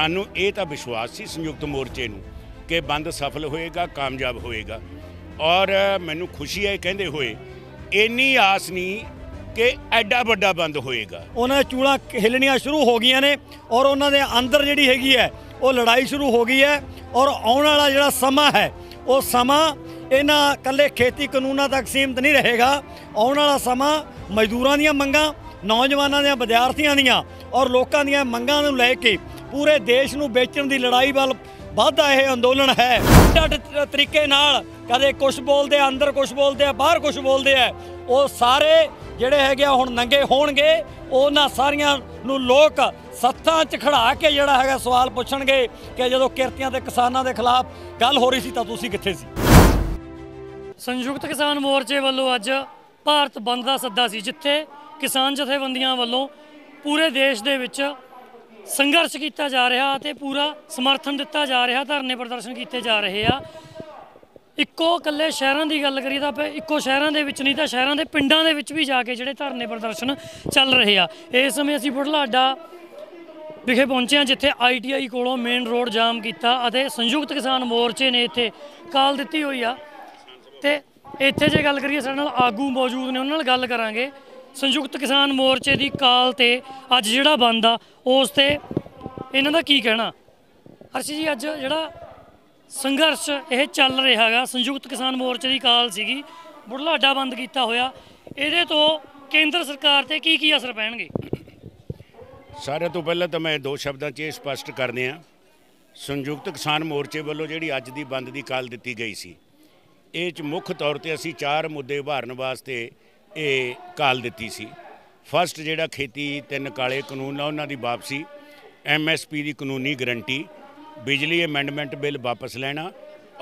सानू ये तो विश्वास सी संयुक्त मोर्चे नूं कि बंद सफल होएगा, कामयाब होएगा। और मैनू खुशी है कहते हुए इन्नी आस नहीं कि एडा वड्डा बंद होएगा। उन्होंने चूड़ा हिलनियाँ शुरू हो गई ने और उन्होंने अंदर जिहड़ी हैगी है वो लड़ाई शुरू हो गई है। और आने वाला जिहड़ा समा है वो समा इन्हां कल्ले खेती कानूनां तक सीमित नहीं रहेगा। आने वाला समा मजदूरां दीयां मंगां, नौजवानों दीयां, विद्यार्थियों दीयां और लोकां दीयां मंगां नूं लैके पूरे देश नूं बेचण दी लड़ाई वाल वाधा यह अंदोलन है। तरीके नाल कदे कुछ बोलते अंदर कुछ बोलते बाहर कुछ बोलते हैं, वो सारे ਜਿਹੜੇ ਹੈਗੇ ਹੁਣ ਨੰਗੇ ਹੋਣਗੇ। ਉਹਨਾਂ ਸਾਰੀਆਂ ਨੂੰ ਲੋਕ ਸੱਥਾਂ 'ਚ ਖੜਾ ਕੇ ਜਿਹੜਾ ਹੈਗਾ ਸਵਾਲ ਪੁੱਛਣਗੇ ਕਿ ਜਦੋਂ ਕਿਰਤੀਆਂ ਤੇ ਕਿਸਾਨਾਂ ਦੇ ਖਿਲਾਫ ਗੱਲ ਹੋ ਰਹੀ ਸੀ ਤਾਂ ਤੁਸੀਂ ਕਿੱਥੇ ਸੀ। ਸੰਯੁਕਤ ਕਿਸਾਨ ਮੋਰਚੇ ਵੱਲੋਂ ਅੱਜ ਭਾਰਤ ਬੰਦ ਦਾ ਸੱਦਾ ਸੀ, ਜਿੱਥੇ ਕਿਸਾਨ ਜਥੇਬੰਦੀਆਂ ਵੱਲੋਂ ਪੂਰੇ ਦੇਸ਼ ਦੇ ਵਿੱਚ ਸੰਘਰਸ਼ ਕੀਤਾ ਜਾ ਰਿਹਾ ਅਤੇ ਪੂਰਾ ਸਮਰਥਨ ਦਿੱਤਾ ਜਾ ਰਿਹਾ, ਧਰਨੇ ਪ੍ਰਦਰਸ਼ਨ ਕੀਤੇ ਜਾ ਰਹੇ ਆ। ਇੱਕੋ ਇਕੱਲੇ ਸ਼ਹਿਰਾਂ ਦੀ ਗੱਲ ਕਰੀਏ ਤਾਂ ਇੱਕੋ ਸ਼ਹਿਰਾਂ ਦੇ ਵਿੱਚ ਨਹੀਂ ਤਾਂ ਸ਼ਹਿਰਾਂ ਦੇ ਪਿੰਡਾਂ ਦੇ ਵਿੱਚ ਵੀ ਜਾ ਕੇ ਜਿਹੜੇ ਧਰਨੇ ਪ੍ਰਦਰਸ਼ਨ ਚੱਲ ਰਹੇ ਆ। ਇਸ ਸਮੇਂ ਅਸੀਂ ਬੁਢਲਾਡਾ ਵਿਖੇ ਪਹੁੰਚੇ ਹਾਂ, ਜਿੱਥੇ ITI ਕੋਲੋਂ ਮੇਨ ਰੋਡ ਜਾਮ ਕੀਤਾ ਅਤੇ ਸੰਯੁਕਤ ਕਿਸਾਨ ਮੋਰਚੇ ਨੇ ਇੱਥੇ ਕਾਲ ਦਿੱਤੀ ਹੋਈ ਆ। ਤੇ ਇੱਥੇ ਜੇ ਗੱਲ ਕਰੀਏ ਸਾਡੇ ਨਾਲ ਆਗੂ ਮੌਜੂਦ ਨੇ, ਉਹਨਾਂ ਨਾਲ ਗੱਲ ਕਰਾਂਗੇ। ਸੰਯੁਕਤ ਕਿਸਾਨ ਮੋਰਚੇ ਦੀ ਕਾਲ ਤੇ ਅੱਜ ਜਿਹੜਾ ਬੰਦ ਆ ਉਸ ਤੇ ਇਹਨਾਂ ਦਾ ਕੀ ਕਹਿਣਾ। ਅਰਸ਼ੀ ਜੀ, ਅੱਜ ਜਿਹੜਾ ਸੰਘਰਸ਼ ਇਹ ਚੱਲ ਰਿਹਾ ਹੈਗਾ, ਸੰਯੁਕਤ ਕਿਸਾਨ ਮੋਰਚੇ ਦੀ ਕਾਲ ਸੀਗੀ, ਬੁਢਲਾਡਾ ਬੰਦ ਕੀਤਾ ਹੋਇਆ, ਇਹਦੇ ਤੋਂ ਕੇਂਦਰ ਸਰਕਾਰ ਤੇ ਕੀ ਅਸਰ ਪੈਣਗੇ। सारे तो पहले तो मैं दो शब्दों च स्पष्ट करने संयुक्त किसान मोर्चे वालों जिहड़ी अज दी बंद की काल दी गई सी, इह मुख तौर पर असी 4 मुद्दे उभारन वास्ते ये काल दी सी। फस्ट जिहड़ा खेती 3 काले कानून आ उन्हां दी वापसी, MSP की कानूनी गारंटी, बिजली अमेंडमेंट बिल वापस लेना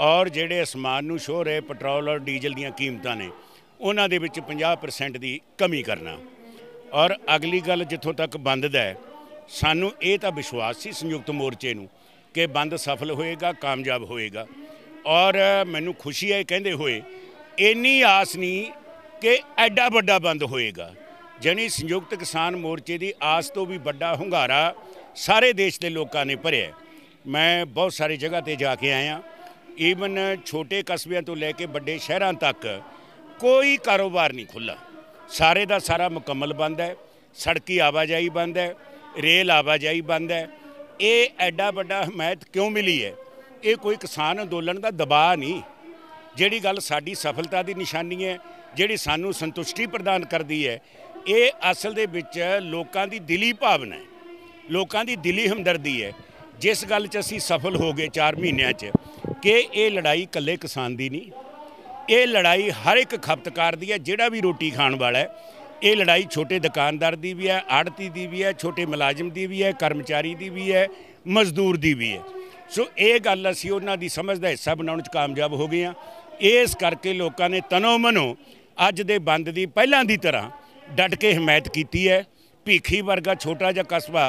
और जिहड़े असमान नूं शो रहे पेट्रोल और डीजल दीयां कीमतां ने उन्हां दे विच 50% की कमी करना। और अगली गल जिथों तक बंद दा है, सानू ये तो विश्वास सी संयुक्त मोर्चे नूं कि बंद सफल होएगा, कामयाब होएगा। और मैनू खुशी है कहते हुए इन्नी आस नहीं कि एडा वड्डा बंद होएगा। जानी संयुक्त किसान मोर्चे की आस तो भी बड़ा hungaरा सारे देश के लोगों ने भरिया। मैं बहुत सारी जगह पर जाके आया, ईवन छोटे कस्बियां तो लैके बड़े शहरों तक कोई कारोबार नहीं खुला, सारे का सारा मुकम्मल बंद है। सड़की आवाजाही बंद है, रेल आवाजाही बंद है। ये एडा वड्डा हमायत क्यों मिली है? ये कोई किसान अंदोलन का दबाव नहीं, जिहड़ी गल साडी सफलता की निशानी है, जिहड़ी सानू संतुष्टि प्रदान करती है, ये असल दे विच लोकां दी दिली भावना है, लोकां दी दिली हमदर्दी है। जिस गल च असीं सफल हो गए 4 महीनों च कि ये लड़ाई कल्ले किसान दी नहीं, ये लड़ाई हर एक खपतकार दी है, जिहड़ा भी रोटी खाण वाला है। ये लड़ाई छोटे दुकानदार दी भी है, आड़ती दी भी है, छोटे मुलाजम दी भी है, कर्मचारी दी भी है, मजदूर दी भी है। सो ये गल असीं उन्हां दी समझ दा हिस्सा बनाउण च कामयाब हो गए हैं। इस करके लोगों ने तनो मनो अज दे बंद दी पहलां दी तरह डट के हिमायत की है। भीखी वर्गा छोटा जिहा कस्बा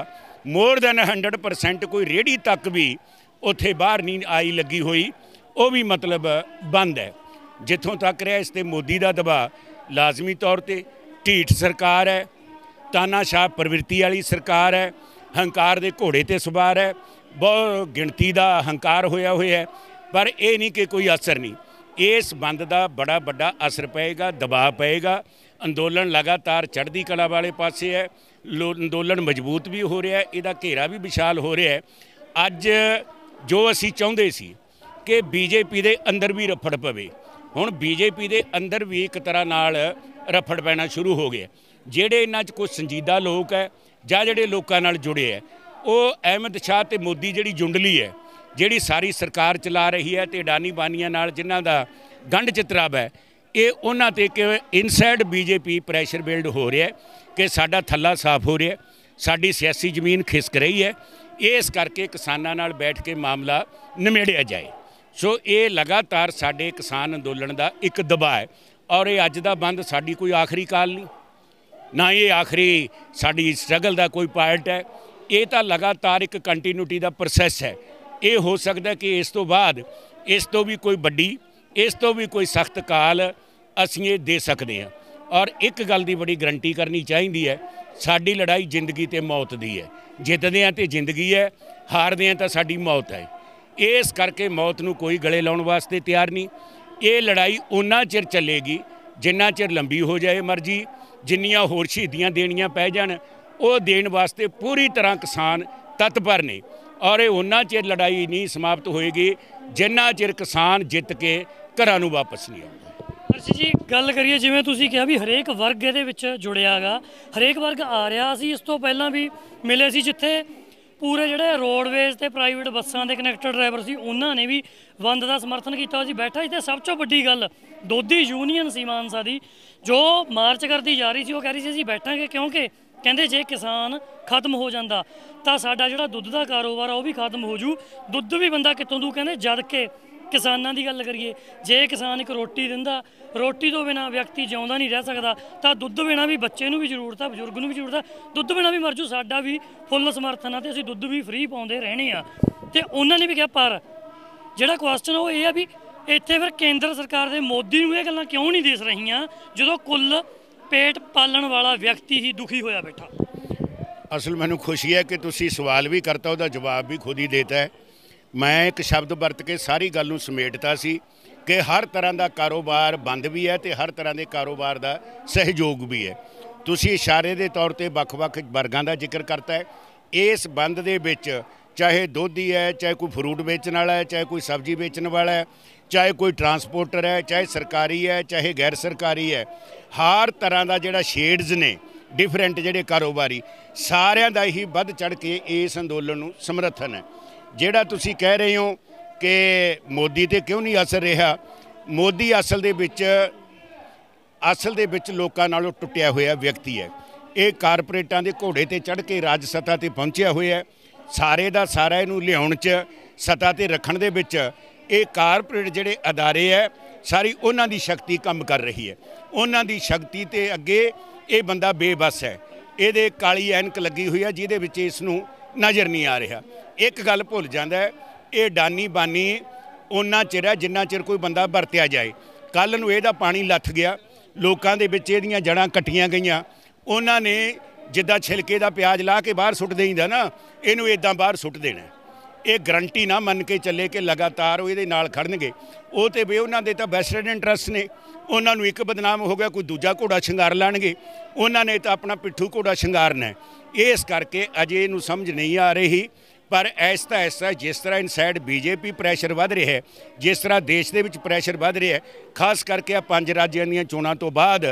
मोर दैन 100% कोई रेहड़ी तक भी उत्थे बाहर नहीं आई लगी हुई, वो भी मतलब बंद है। जिथों तक रहा इस ते मोदी का दबाव लाजमी तौर पर, ढीठ सरकार है, तानाशाह प्रवृत्ति वाली सरकार है, हंकार दे घोड़े ते सवार है, बहुत गिणती का हंकार होया हुआ है, पर यह नहीं कि कोई असर नहीं। इस बंद का बड़ा बड़ा असर पेगा, दबाव पेगा। अंदोलन लगातार चढ़ती कला वाले पासे है, अंदोलन मजबूत भी हो रहा है, इसका घेरा भी विशाल हो रहा है। अज जो असी चाहते सी कि BJP के अंदर भी रफड़ पवे, हुण BJP के अंदर भी एक तरह नाल रफड़ पैना शुरू हो गया। जिहड़े इन्हां च कुछ संजीदा लोग है जां जिहड़े लोकां नाल जुड़े है, वो अहमद शाह ते मोदी जिहड़ी जुंडली है, जिहड़ी सारी सरकार चला रही है, ते अडानी बानियां नाल जिन्हां दा गंढ चितराव है, ये उन्हां ते कि इनसाइड BJP प्रैशर बिल्ड हो रहा है कि साडा थल्ला साफ हो रहा है, साडी सियासी जमीन खिसक रही है। इस करके किसानां नाल बैठ के मामला निमेड़िया जाए। सो ये लगातार साडे किसान अंदोलन का एक दबाव है। और ये अज दा बंद साडी कोई आखिरी काल नहीं, ना ये आखिरी साडी स्ट्रगल का कोई पार्ट है। ये तो लगातार एक कंटीन्यूटी का प्रोसैस है। ये हो सकता है कि इस तो बाद इस तो भी कोई बड़ी, इस तो भी कोई सख्त काल असीं ये दे सकते हैं। ਔਰ ਇੱਕ ਗੱਲ ਦੀ ਬੜੀ ਗਰੰਟੀ ਕਰਨੀ ਚਾਹੀਦੀ ਹੈ, ਸਾਡੀ ਲੜਾਈ ਜ਼ਿੰਦਗੀ ਤੇ ਮੌਤ ਦੀ ਹੈ। ਜਿੱਤਦੇ ਹਾਂ ਤੇ ਜ਼ਿੰਦਗੀ ਹੈ, ਹਾਰਦੇ ਹਾਂ ਤਾਂ ਸਾਡੀ ਮੌਤ ਹੈ। ਇਸ ਕਰਕੇ ਮੌਤ ਨੂੰ ਕੋਈ ਗਲੇ ਲਾਉਣ ਵਾਸਤੇ ਤਿਆਰ ਨਹੀਂ। ਇਹ ਲੜਾਈ ਉਨਾ ਚਿਰ ਚੱਲੇਗੀ ਜਿੰਨਾ ਚਿਰ ਲੰਬੀ ਹੋ ਜਾਏ ਮਰਜ਼ੀ, ਜਿੰਨੀਆਂ ਹੋਰ ਸ਼ਹੀਦੀਆਂ ਦੇਣੀਆਂ ਪੈ ਜਾਣ ਉਹ ਦੇਣ ਵਾਸਤੇ ਪੂਰੀ ਤਰ੍ਹਾਂ ਕਿਸਾਨ ਤਤਪਰ ਨੇ। ਔਰ ਇਹ ਉਨਾ ਚਿਰ ਲੜਾਈ ਨਹੀਂ ਸਮਾਪਤ ਹੋਏਗੀ ਜਿੰਨਾ ਚਿਰ ਕਿਸਾਨ ਜਿੱਤ ਕੇ ਘਰਾਂ ਨੂੰ ਵਾਪਸ ਨਹੀਂ ਆਉਂਦਾ। ਅਰਸ਼ੀ ਜੀ, ਗੱਲ ਕਰੀਏ ਜਿਵੇਂ ਤੁਸੀਂ ਕਿਹਾ ਵੀ ਹਰੇਕ ਵਰਗ ਇਹਦੇ ਵਿੱਚ ਜੁੜਿਆ ਗਾ, ਹਰੇਕ ਵਰਗ ਆ ਰਿਹਾ। ਅਸੀਂ ਇਸ ਤੋਂ ਪਹਿਲਾਂ ਵੀ ਮਿਲੇ ਸੀ ਜਿੱਥੇ ਪੂਰੇ ਜਿਹੜੇ ਰੋਡਵੇਜ਼ ਤੇ ਪ੍ਰਾਈਵੇਟ ਬੱਸਾਂ ਦੇ ਕਨੈਕਟਰ ਡਰਾਈਵਰ ਸੀ ਉਹਨਾਂ ਨੇ ਵੀ ਬੰਦ ਦਾ ਸਮਰਥਨ ਕੀਤਾ ਸੀ। ਬੈਠਾ ਸੀ ਤੇ ਸਭ ਤੋਂ ਵੱਡੀ ਗੱਲ ਦੁੱਧ ਦੀ ਯੂਨੀਅਨ ਸੀ ਮਾਨਸਾ ਦੀ, ਜੋ ਮਾਰਚ ਕਰਦੀ ਜਾ ਰਹੀ ਸੀ। ਉਹ ਕਹਿ ਰਹੀ ਸੀ ਅਸੀਂ ਬੈਠਾਂਗੇ ਕਿਉਂਕਿ ਕਹਿੰਦੇ ਜੇ ਕਿਸਾਨ ਖਤਮ ਹੋ ਜਾਂਦਾ ਤਾਂ ਸਾਡਾ ਜਿਹੜਾ ਦੁੱਧ ਦਾ ਕਾਰੋਬਾਰ ਆ ਉਹ ਵੀ ਖਤਮ ਹੋ ਜੂ। ਦੁੱਧ ਵੀ ਬੰਦਾ ਕਿੱਥੋਂ ਦੂ, ਕਹਿੰਦੇ ਜਦ ਕਿ ਕਿਸਾਨਾਂ ਦੀ ਗੱਲ ਕਰੀਏ, ਜੇ ਕਿਸਾਨ ਇੱਕ ਰੋਟੀ ਦਿੰਦਾ, ਰੋਟੀ ਤੋਂ ਬਿਨਾਂ ਵਿਅਕਤੀ ਜਿਉਂਦਾ ਨਹੀਂ ਰਹਿ ਸਕਦਾ, ਤਾਂ ਦੁੱਧ ਬਿਨਾਂ ਵੀ ਬੱਚੇ ਨੂੰ ਵੀ ਜ਼ਰੂਰਤ ਆ, ਬਜ਼ੁਰਗ ਨੂੰ ਵੀ ਜ਼ਰੂਰਤ ਆ, ਦੁੱਧ ਬਿਨਾਂ ਵੀ ਮਰ ਜੂ। ਸਾਡਾ ਵੀ ਫੁੱਲ ਸਮਰਥਨ ਆ ਤੇ ਅਸੀਂ ਦੁੱਧ ਵੀ ਫ੍ਰੀ ਪਾਉਂਦੇ ਰਹਿਣੇ ਆ। ਤੇ ਉਹਨਾਂ ਨੇ ਵੀ ਕਿਹਾ, ਪਰ ਜਿਹੜਾ ਕੁਐਸਚਨ ਉਹ ਇਹ ਆ ਵੀ ਇੱਥੇ ਫਿਰ ਕੇਂਦਰ ਸਰਕਾਰ ਦੇ ਮੋਦੀ ਨੂੰ ਇਹ ਗੱਲਾਂ ਕਿਉਂ ਨਹੀਂ ਦਿਸ ਰਹੀਆਂ ਜਦੋਂ ਕੁੱਲ ਪੇਟ ਪਾਲਣ ਵਾਲਾ ਵਿਅਕਤੀ ਹੀ ਦੁਖੀ ਹੋਇਆ ਬੈਠਾ। ਅਸਲ ਮੈਨੂੰ ਖੁਸ਼ੀ ਹੈ ਕਿ ਤੁਸੀਂ ਸਵਾਲ ਵੀ ਕਰਤਾ, ਉਹਦਾ ਜਵਾਬ ਵੀ ਖੁਦ ਹੀ ਦੇਤਾ ਹੈ। ਮੈਂ ਇੱਕ ਸ਼ਬਦ ਵਰਤ ਕੇ ਸਾਰੀ ਗੱਲ ਨੂੰ ਸਮੇਟਤਾ ਸੀ ਕਿ ਹਰ ਤਰ੍ਹਾਂ ਦਾ ਕਾਰੋਬਾਰ ਬੰਦ ਵੀ ਹੈ ਤੇ ਹਰ ਤਰ੍ਹਾਂ ਦੇ ਕਾਰੋਬਾਰ ਦਾ ਸਹਿਯੋਗ ਵੀ ਹੈ। ਤੁਸੀਂ ਇਸ਼ਾਰੇ ਦੇ ਤੌਰ ਤੇ ਵੱਖ-ਵੱਖ ਵਰਗਾਂ ਦਾ ਜ਼ਿਕਰ ਕਰਤਾ ਹੈ। ਇਸ ਬੰਦ ਦੇ ਵਿੱਚ ਚਾਹੇ ਦੋਧੀ ਹੈ, ਚਾਹੇ ਕੋਈ ਫਰੂਟ ਵੇਚਣ ਵਾਲਾ ਹੈ, ਚਾਹੇ ਕੋਈ ਸਬਜ਼ੀ ਵੇਚਣ ਵਾਲਾ ਹੈ, ਚਾਹੇ ਕੋਈ ਟਰਾਂਸਪੋਰਟਰ ਹੈ, ਚਾਹੇ ਸਰਕਾਰੀ ਹੈ, ਚਾਹੇ ਗੈਰ ਸਰਕਾਰੀ ਹੈ, ਹਰ ਤਰ੍ਹਾਂ ਦਾ ਜਿਹੜਾ ਸ਼ੇਡਸ ਨੇ ਡਿਫਰੈਂਟ ਜਿਹੜੇ ਕਾਰੋਬਾਰੀ, ਸਾਰਿਆਂ ਦਾ ਹੀ ਵੱਧ ਚੜ੍ਹ ਕੇ ਇਸ ਅੰਦੋਲਨ ਨੂੰ ਸਮਰਥਨ ਹੈ। ਜਿਹੜਾ ਤੁਸੀਂ ਕਹਿ ਰਹੇ ਹੋ ਕਿ ਮੋਦੀ ਤੇ ਕਿਉਂ ਨਹੀਂ ਅਸਰ ਰਿਹਾ, ਮੋਦੀ ਅਸਲ ਦੇ ਵਿੱਚ ਲੋਕਾਂ ਨਾਲੋਂ ਟੁੱਟਿਆ ਹੋਇਆ ਵਿਅਕਤੀ ਹੈ। ਇਹ ਕਾਰਪੋਰੇਟਾਂ ਦੇ ਘੋੜੇ ਤੇ ਚੜ੍ਹ ਕੇ ਰਾਜ ਸੱਤਾ ਤੇ ਪਹੁੰਚਿਆ ਹੋਇਆ ਹੈ। ਸਾਰੇ ਦਾ ਸਾਰਾ ਇਹਨੂੰ ਲਿਆਉਣ 'ਚ, ਸੱਤਾ ਤੇ ਰੱਖਣ ਦੇ ਵਿੱਚ ਇਹ ਕਾਰਪੋਰੇਟ ਜਿਹੜੇ ਅਦਾਰੇ ਹੈ ਸਾਰੀ ਉਹਨਾਂ ਦੀ ਸ਼ਕਤੀ ਕੰਮ ਕਰ ਰਹੀ ਹੈ। ਉਹਨਾਂ ਦੀ ਸ਼ਕਤੀ ਤੇ ਅੱਗੇ ਇਹ ਬੰਦਾ ਬੇਬਸ ਹੈ। ਇਹਦੇ ਕਾਲੀ ਐਨਕ ਲੱਗੀ ਹੋਈ ਹੈ ਜਿਹਦੇ ਵਿੱਚ ਇਸ ਨੂੰ ਨਜ਼ਰ ਨਹੀਂ ਆ ਰਿਹਾ। ਇੱਕ ਗੱਲ ਭੁੱਲ ਜਾਂਦਾ ਹੈ, ਇਹ ਡਾਨੀ ਬਾਨੀ ਉਹਨਾਂ ਚਿਰ ਹੈ ਜਿੰਨਾ ਚਿਰ ਕੋਈ ਬੰਦਾ ਵਰਤਿਆ ਜਾਏ। ਕੱਲ੍ਹ ਨੂੰ ਇਹਦਾ ਪਾਣੀ ਲੱਥ ਗਿਆ, ਲੋਕਾਂ ਦੇ ਵਿੱਚ ਇਹਦੀਆਂ ਜੜ੍ਹਾਂ ਕੱਟੀਆਂ ਗਈਆਂ, ਉਹਨਾਂ ਨੇ ਜਿੱਦਾਂ ਛਿਲਕੇ ਦਾ ਪਿਆਜ਼ ਲਾ ਕੇ ਬਾਹਰ ਸੁੱਟ ਦੇਈਦਾ ਨਾ, ਇਹਨੂੰ ਇੱਦਾਂ ਬਾਹਰ ਸੁੱਟ ਦੇਣਾ। ਇਹ ਗਰੰਟੀ ਨਾ ਮੰਨ ਕੇ ਚੱਲੇ ਕਿ ਲਗਾਤਾਰ ਉਹ ਇਹਦੇ ਨਾਲ ਖੜਨਗੇ। ਉਹ ਤੇ ਵੀ ਉਹਨਾਂ ਦੇ ਤਾਂ ਵੈਸਟਡ ਇੰਟਰਸਟ ਨੇ, ਉਹਨਾਂ ਨੂੰ ਇੱਕ ਬਦਨਾਮ ਹੋ ਗਿਆ ਕੋਈ ਦੂਜਾ ਘੋੜਾ ਸ਼ਿੰਗਾਰ ਲੈਣਗੇ, ਉਹਨਾਂ ਨੇ ਤਾਂ ਆਪਣਾ ਪਿੱਠੂ ਘੋੜਾ ਸ਼ਿੰਗਾਰਨਾ ਹੈ। ਇਸ ਕਰਕੇ ਅਜੇ ਇਹਨੂੰ ਸਮਝ ਨਹੀਂ ਆ ਰਹੀ। ਪਰ ਐਸਾ ਜਿਸ ਤਰ੍ਹਾਂ ਇਨਸਾਈਡ ਬੀਜੇਪੀ ਪ੍ਰੈਸ਼ਰ ਵੱਧ ਰਿਹਾ ਹੈ, ਜਿਸ ਤਰ੍ਹਾਂ ਦੇਸ਼ ਦੇ ਵਿੱਚ ਪ੍ਰੈਸ਼ਰ ਵੱਧ ਰਿਹਾ ਹੈ, ਖਾਸ ਕਰਕੇ ਆ 5 ਰਾਜਾਂ ਦੀਆਂ ਚੋਣਾਂ ਤੋਂ ਬਾਅਦ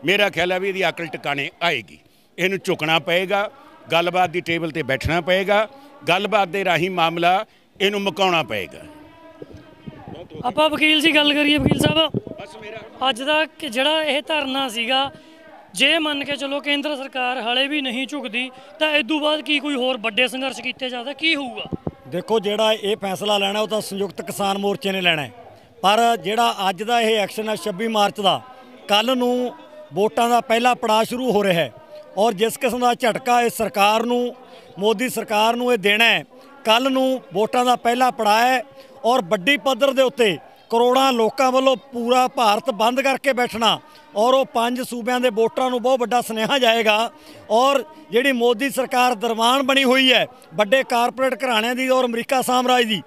ਮੇਰਾ ਖਿਆਲ ਹੈ ਵੀ ਇਹਦੀ ਅਕਲ ਟਿਕਾਣੇ ਆਏਗੀ। ਇਹਨੂੰ ਝੁਕਣਾ ਪਏਗਾ, ਗੱਲਬਾਤ ਦੀ ਟੇਬਲ ਤੇ ਬੈਠਣਾ ਪਏਗਾ, ਗੱਲਬਾਤ ਦੇ ਰਾਹੀਂ ਮਾਮਲਾ ਇਹਨੂੰ ਮੁਕਾਉਣਾ ਪਏਗਾ। ਆਪਾਂ ਵਕੀਲ ਜੀ ਗੱਲ ਕਰੀਏ, ਵਕੀਲ ਸਾਹਿਬ ਅੱਜ ਦਾ ਜਿਹੜਾ ਇਹ ਧਰਨਾ ਸੀਗਾ, ਜੇ ਮੰਨ ਕੇ ਚਲੋ ਕੇਂਦਰ ਸਰਕਾਰ ਹਾਲੇ ਵੀ ਨਹੀਂ ਝੁਕਦੀ ਤਾਂ ਇਸ ਤੋਂ ਬਾਅਦ ਕੀ ਕੋਈ ਹੋਰ ਵੱਡੇ ਸੰਘਰਸ਼ ਕੀਤੇ ਜਾਂਦੇ, ਕੀ ਹੋਊਗਾ? ਦੇਖੋ, ਜਿਹੜਾ ਇਹ ਫੈਸਲਾ ਲੈਣਾ ਉਹ ਤਾਂ ਸੰਯੁਕਤ ਕਿਸਾਨ ਮੋਰਚੇ ਨੇ ਲੈਣਾ, ਪਰ ਜਿਹੜਾ ਅੱਜ ਦਾ ਇਹ ਐਕਸ਼ਨ ਹੈ 26 ਮਾਰਚ ਦਾ, ਕੱਲ੍ਹ ਨੂੰ ਵੋਟਾਂ ਦਾ ਪਹਿਲਾ ਪੜਾਅ ਸ਼ੁਰੂ ਹੋ ਰਿਹਾ ਹੈ ਔਰ ਜਿਸ ਕਿਸਮ ਦਾ ਝਟਕਾ ਇਹ ਸਰਕਾਰ ਨੂੰ, ਮੋਦੀ ਸਰਕਾਰ ਨੂੰ ਇਹ ਦੇਣਾ ਹੈ, ਕੱਲ੍ਹ ਨੂੰ ਵੋਟਾਂ ਦਾ ਪਹਿਲਾ ਪੜਾਅ ਹੈ ਔਰ ਵੱਡੀ ਪੱਧਰ ਦੇ ਉੱਤੇ ਕਰੋੜਾਂ ਲੋਕਾਂ ਵੱਲੋਂ ਪੂਰਾ ਭਾਰਤ ਬੰਦ ਕਰਕੇ ਬੈਠਣਾ ਔਰ ਉਹ 5 ਸੂਬਿਆਂ ਦੇ ਵੋਟਰਾਂ ਨੂੰ ਬਹੁਤ ਵੱਡਾ ਸੁਨੇਹਾ ਜਾਏਗਾ। ਔਰ ਜਿਹੜੀ ਮੋਦੀ ਸਰਕਾਰ ਦਰਬਾਨ ਬਣੀ ਹੋਈ ਹੈ ਵੱਡੇ ਕਾਰਪੋਰੇਟ ਘਰਾਣਿਆਂ ਦੀ ਔਰ ਅਮਰੀਕਾ ਸਾਮਰਾਜ ਦੀ,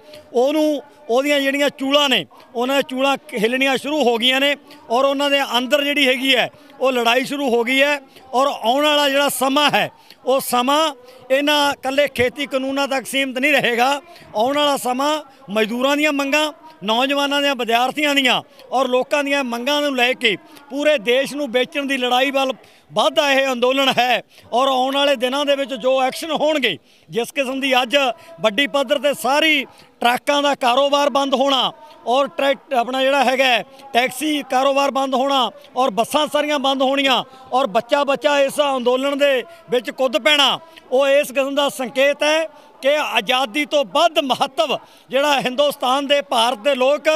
ਉਹਦੀਆਂ ਜਿਹੜੀਆਂ ਚੂਲਾਂ ਨੇ, ਉਹਨਾਂ ਦੀਆਂ ਚੂਲਾਂ ਹਿੱਲਣੀਆਂ ਸ਼ੁਰੂ ਹੋ ਗਈਆਂ ਨੇ ਔਰ ਉਹਨਾਂ ਦੇ ਅੰਦਰ ਜਿਹੜੀ ਹੈਗੀ ਹੈ ਉਹ ਲੜਾਈ ਸ਼ੁਰੂ ਹੋ ਗਈ ਹੈ। ਔਰ ਆਉਣ ਵਾਲਾ ਜਿਹੜਾ ਸਮਾਂ ਹੈ ਉਹ ਸਮਾਂ ਇਹਨਾਂ ਇਕੱਲੇ ਖੇਤੀ ਕਾਨੂੰਨਾਂ ਤੱਕ ਸੀਮਿਤ ਨਹੀਂ ਰਹੇਗਾ। ਆਉਣ ਵਾਲਾ ਸਮਾਂ ਮਜ਼ਦੂਰਾਂ ਦੀਆਂ ਮੰਗਾਂ, ਨੌਜਵਾਨਾਂ ਦੀਆਂ, ਵਿਦਿਆਰਥੀਆਂ ਦੀਆਂ ਔਰ ਲੋਕਾਂ ਦੀਆਂ ਮੰਗਾਂ ਨੂੰ ਲੈ ਕੇ ਪੂਰੇ ਦੇਸ਼ ਨੂੰ ਵੇਚਣ ਦੀ ਲੜਾਈ ਵੱਲ ਵੱਧਦਾ ਇਹ ਅੰਦੋਲਨ ਹੈ। ਔਰ ਆਉਣ ਵਾਲੇ ਦਿਨਾਂ ਦੇ ਵਿੱਚ ਜੋ ਐਕਸ਼ਨ ਹੋਣਗੇ, ਜਿਸ ਕਿਸਮ ਦੀ ਅੱਜ ਵੱਡੀ ਪੱਧਰ ਤੇ ਸਾਰੀ ਟਰੱਕਾਂ ਦਾ ਕਾਰੋਬਾਰ ਬੰਦ ਹੋਣਾ ਔਰ ਆਪਣਾ ਜਿਹੜਾ ਹੈਗਾ ਟੈਕਸੀ ਕਾਰੋਬਾਰ ਬੰਦ ਹੋਣਾ ਔਰ ਬੱਸਾਂ ਸਾਰੀਆਂ ਬੰਦ ਹੋਣੀਆਂ ਔਰ ਬੱਚਾ ਇਸ ਅੰਦੋਲਨ ਦੇ ਵਿੱਚ ਕੁੱਦ ਪੈਣਾ, ਉਹ ਇਸ ਕਿਸਮ ਦਾ ਸੰਕੇਤ ਹੈ कि आज़ादी तो वध महत्व जिहड़ा हिंदुस्तान दे भारत दे लोग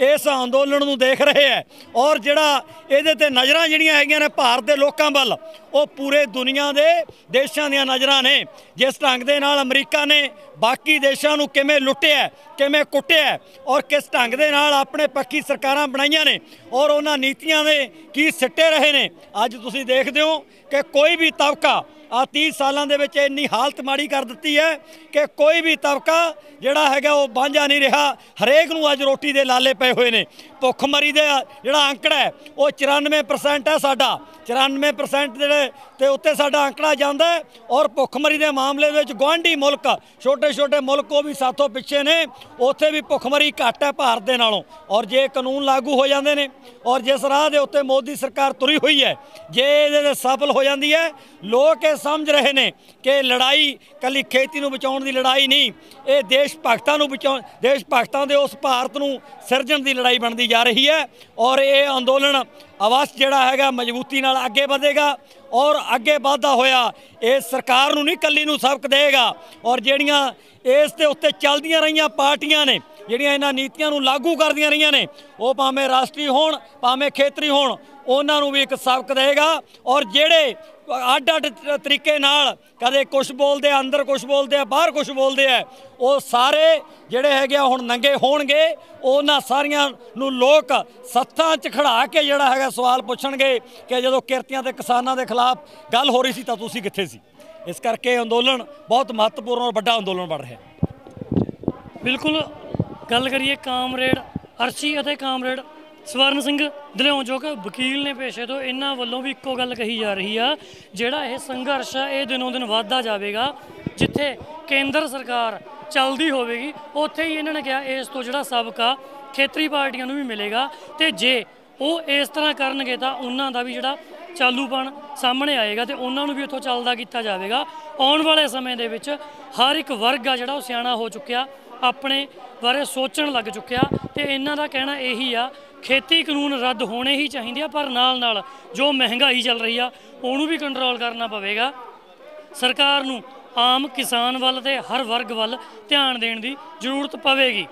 इस अंदोलन नूं देख रहे हैं और जिहड़ा इहदे ते नज़रां जिहड़ियां हैगीआं ने भारत दे लोकां वल वो पूरे दुनिया दे देशां दीआं नज़रां ने। जिस ढंग दे नाल अमरीका ने बाकी देशां नूं किवें लुट्टिआ किवें कुੱਟਿਆ और किस ढंग दे नाल अपने पक्की सरकारां बनाईआं ने और उन्हां नीतियां दे की सिੱਟੇ रहे ने। अज तुसीं देखदे हो कि कोई भी तबका आ 30 सालों के इन्नी हालत माड़ी कर दी है कि कोई भी तबका जोड़ा है वो बांझा नहीं रहा। हरेक नूं अज रोटी के लाले पे हुए ने। भुखमरी का जोड़ा आंकड़ा है वो 94% है साडा 94% के उत्ते साडा आंकड़ा जाता है और भुखमरी के मामले में गुआढ़ी मुल्क छोटे छोटे मुल्क वो भी साथों पिछे ने। उत्थे भी भुखमरी घट है भारत के नालों और जे कानून लागू हो जाते हैं और जिस राह के उत्ते मोदी सरकार तुरी हुई है जे ये सफल हो जाती है लोग ये समझ रहे हैं कि लड़ाई कली खेती नूं बचाउण दी लड़ाई नहीं ये देश भगतां नूं बचाउण देश भगतां दे उस भारत नूं सिरजण दी लड़ाई बनती जा रही है और ये अंदोलन अवश्य जिहड़ा हैगा मजबूती नाल अगे वधेगा और अगे वधदा होया इस सरकार नूं नहीं कल्ली नूं सबक देगा और जिहड़ियां इस दे उत्ते चलदियां रहियां पार्टियां ने जिहड़ियां इन्हां नीतियां नूं लागू करदियां रहियां ने वो भावें राष्ट्री होण भावें खेतरी होण उन्हां नूं भी एक सबक देगा और जिहड़े अड्ड अड्ड तरीके नाल कदे कुछ बोलते अंदर कुछ बोलते बाहर कुछ बोलते हैं वो सारे जिहड़े हैगे हुण नंगे होणगे। उन्हां सारियां नूं लोक सत्थां च खड़ा के जिहड़ा हैगा सवाल पुछणगे कि जदों किरतियां ते किसानां दे खिलाफ गल हो रही सी तां तुसीं कित्थे सी। इस करके अंदोलन बहुत महत्वपूर्ण और वड्डा अंदोलन बन रहा है। बिल्कुल गल करिए कामरेड अर्शी अते कामरेड स्वर्ण सिंह दलेहों जो कि वकील ने पेशे तो इन्हां वल्लों भी इक्को गल कही जा रही है जिहड़ा यह संघर्ष है ये दिनों दिन वधदा जाएगा। जिथे केंद्र सरकार चलती होगी उत्थे ही इन्होंने कहा इस तो जिहड़ा सबका खेतरी पार्टियां नूं भी मिलेगा तो जे वो इस तरह करनगे तां उन्हां दा भी जिहड़ा चालूपन सामने आएगा तो उन्होंने भी उत्थों चलदा किया जाएगा। आने वाले समय दे विच हर एक वर्ग आ जिहड़ा वो सियाणा हो चुकिया अपने बारे सोचण लग चुकिया तो इन्हां दा कहना यही आ खेती कानून रद्द होने ही चाहिए पर नाल नाल जो महंगाई चल रही है उन्होंने भी कंट्रोल करना पवेगा। सरकार नूं आम किसान वाल ते हर वर्ग वाल ध्यान देने की जरूरत पवेगी।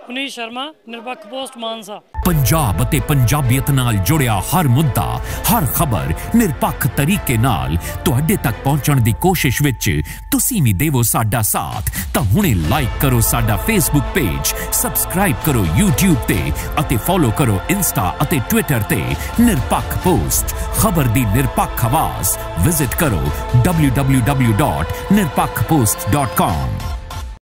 पुनीत शर्मा निरपक्ष पोस्ट मानसा। पंजाब ते पंजाबियत नाल जुड़िया हर मुद्दा हर खबर निरपक्ष तरीके नाल तुहाडे तक पहुंचण दी कोशिश विच तुसीं भी देवो साडा साथ तां हुणे लाइक करो साडा फेसबुक पेज सबसक्राइब करो यूट्यूब ते अते फॉलो करो इंस्टा अते ट्विटर ते निरपक्ष पोस्ट खबर दी निरपक्ष आवाज विजिट करो www.nirpakhpost.com।